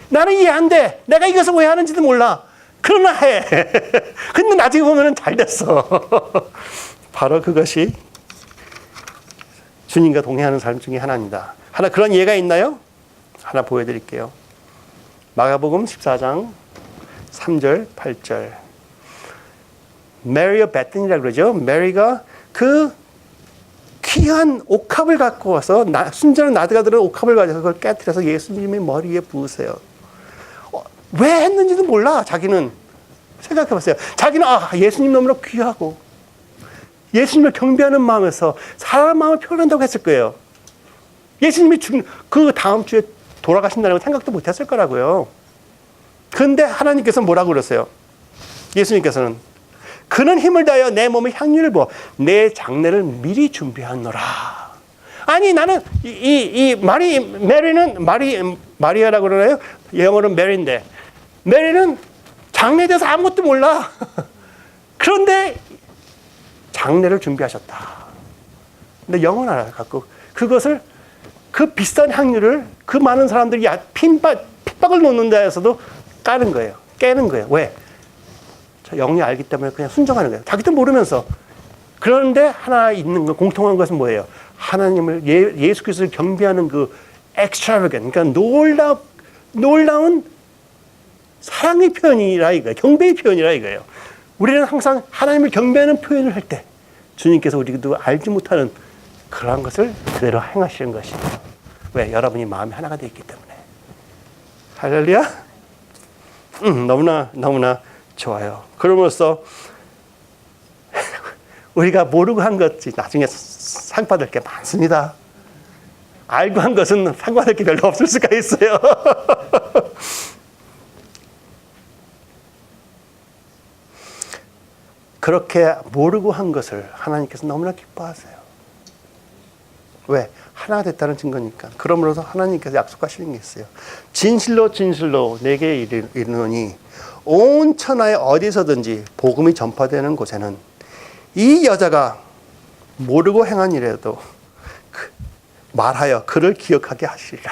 나는 이해 안 돼. 내가 이것을 왜 하는지도 몰라. 그러나 해. 근데 나중에 보면은 잘 됐어. 바로 그것이 주님과 동행하는 삶 중에 하나입니다. 하나 그런 예가 있나요? 하나 보여드릴게요. 마가복음 14장 3절 8절. 메리 오브 베트니라고 그러죠. 메리가 그 귀한 옥합을 갖고 와서 순전한 나드가 들은 옥합을 가져서 그걸 깨뜨려서 예수님의 머리에 부으세요. 왜 했는지도 몰라. 자기는 생각해봤어요. 자기는 예수님 너무나 귀하고 예수님을 경배하는 마음에서 사람 마음을 표현한다고 했을 거예요. 예수님이 그 다음 주에 돌아가신다는 생각도 못했을 거라고요. 그런데 하나님께서 뭐라고 그러세요? 예수님께서는 그는 힘을 다하여 내 몸에 향유를 부어 내 장례를 미리 준비하노라. 아니 나는 마리아라고 그러나요? 영어로는 메리인데 메리는 장례에 대해서 아무것도 몰라. 그런데 장례를 준비하셨다. 근데 영혼 하나 갖고 그것을 그 비싼 향유를 그 많은 사람들이 핍박을 놓는 데에서도 깨는 거예요. 왜? 저 영이 알기 때문에 그냥 순종하는 거예요. 자기도 모르면서. 그런데 하나 있는 거 공통한 것은 뭐예요? 하나님을 예수 그리스도를 경배하는 그 extravagant, 그러니까 놀라운 사랑의 표현이라 이거예요. 경배의 표현이라 이거예요. 우리는 항상 하나님을 경배하는 표현을 할 때 주님께서 우리도 알지 못하는 그러한 것을 그대로 행하시는 것이에요. 왜? 여러분이 마음이 하나가 되어 있기 때문에. 할렐루야? 너무나 좋아요. 그러므로써 우리가 모르고 한 것이 나중에 상 받을 게 많습니다. 알고 한 것은 상 받을 게 별로 없을 수가 있어요. 그렇게 모르고 한 것을 하나님께서 너무나 기뻐하세요. 왜? 하나가 됐다는 증거니까. 그러므로서 하나님께서 약속하시는 게 있어요. 진실로 내게 이르노니 온 천하에 어디서든지 복음이 전파되는 곳에는 이 여자가 모르고 행한 일에도 말하여 그를 기억하게 하시리라.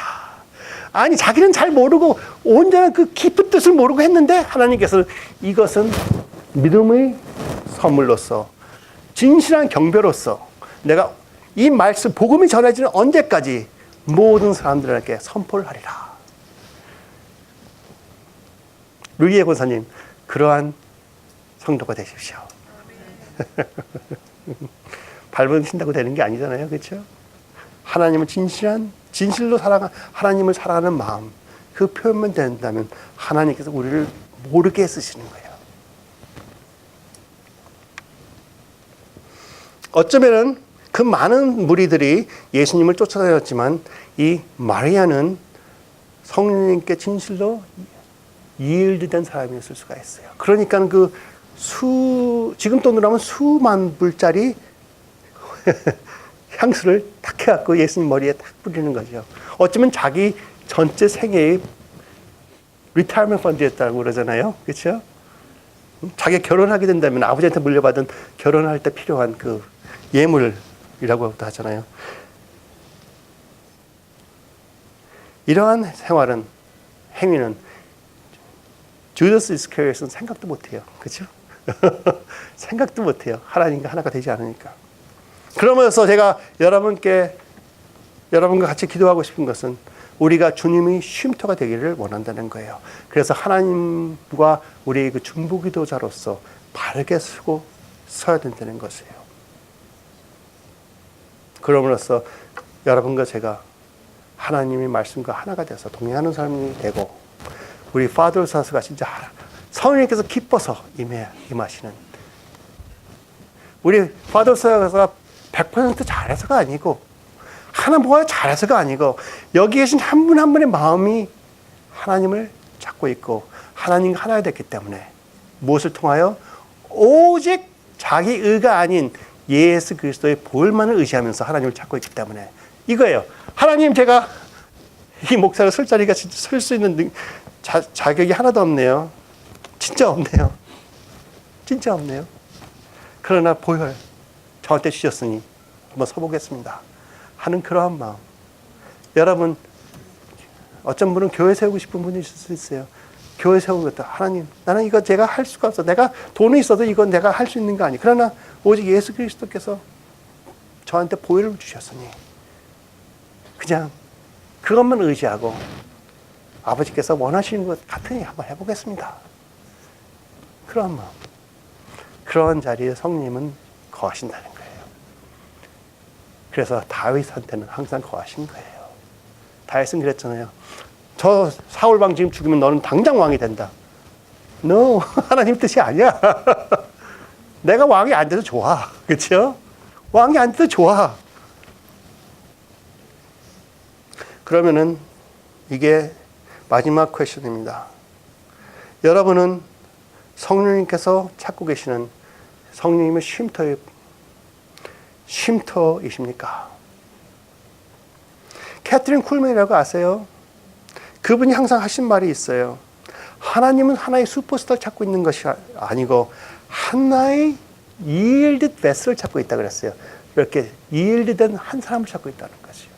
아니 자기는 잘 모르고 온전한 그 깊은 뜻을 모르고 했는데 하나님께서는 이것은 믿음의 선물로서 진실한 경배로서 내가 이 말씀 복음이 전해지는 언제까지 모든 사람들에게 선포를 하리라. 루이에 권사님 그러한 성도가 되십시오. 밟으신다고 되는 게 아니잖아요. 그렇죠? 하나님을 진실로 하나님을 사랑하는 마음, 그 표현만 된다면 하나님께서 우리를 모르게 쓰시는 거예요. 어쩌면은 그 많은 무리들이 예수님을 쫓아다녔지만 이 마리아는 성령님께 진실로 이일된 사람이었을 수가 있어요. 그러니까 지금 돈으로 하면 수만 불짜리 향수를 탁 해갖고 예수님 머리에 탁 뿌리는 거죠. 어쩌면 자기 전체 생애의 리타이어먼트 펀드였다고 그러잖아요. 그렇죠? 자기가 결혼하게 된다면 아버지한테 물려받은 결혼할 때 필요한 그 예물이라고 하잖아요. 이러한 생활은, 행위는 주다스 이스카리ot은 생각도 못해요. 그렇죠? 생각도 못해요. 하나님과 하나가 되지 않으니까. 그러면서 제가 여러분과 같이 기도하고 싶은 것은 우리가 주님의 쉼터가 되기를 원한다는 거예요. 그래서 하나님과 우리의 그 중보기도자로서 바르게 서야 된다는 것이에요. 그럼으로써 여러분과 제가 하나님의 말씀과 하나가 돼서 동행하는 사람이 되고 우리 파더사스가 진짜 성령님께서 기뻐서 임하시는 우리 파더사스가 100% 잘해서가 아니고 하나 뭐가 잘해서가 아니고 여기 계신 한 분 한 분의 마음이 하나님을 찾고 있고 하나님과 하나가 됐기 때문에 무엇을 통하여 오직 자기 의가 아닌 예수 그리스도의 보혈만을 의지하면서 하나님을 찾고 있기 때문에 이거예요. 하나님 제가 이 목사를 설 자리가 진짜 설 수 있는 자격이 하나도 없네요. 진짜 없네요. 진짜 없네요. 그러나 보혈 저한테 주셨으니 한번 서보겠습니다 하는 그러한 마음. 여러분 어떤 분은 교회 세우고 싶은 분이 있을 수 있어요. 교회 세우겠다. 하나님 나는 이거 제가 할 수가 없어. 내가 돈이 있어도 이건 내가 할 수 있는 거 아니에요. 그러나 오직 예수 그리스도께서 저한테 보혈을 주셨으니 그냥 그것만 의지하고 아버지께서 원하시는 것 같으니 한번 해보겠습니다. 그런 마음. 그런 자리에 성령님은 거하신다는 거예요. 그래서 다윗한테는 항상 거하신 거예요. 다윗은 그랬잖아요. 저 사울 왕 지금 죽이면 너는 당장 왕이 된다. No, 하나님 뜻이 아니야. 내가 왕이 안 돼도 좋아. 그렇죠? 왕이 안 돼도 좋아. 그러면은 이게 마지막 퀘션입니다. 여러분은 성령님께서 찾고 계시는 성령님의 쉼터이십니까? 캐트린 쿨맨이라고 아세요? 그분이 항상 하신 말이 있어요. 하나님은 하나의 슈퍼스타를 찾고 있는 것이 아니고 하나의 yielded vessel을 찾고 있다 그랬어요. 이렇게 yield된 한 사람을 찾고 있다는 거죠.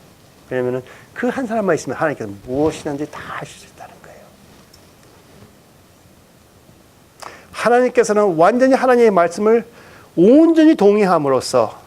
왜냐하면 그 한 사람만 있으면 하나님께서 무엇이든지 다 하실 수 있다는 거예요. 하나님께서는 완전히 하나님의 말씀을 온전히 동의함으로써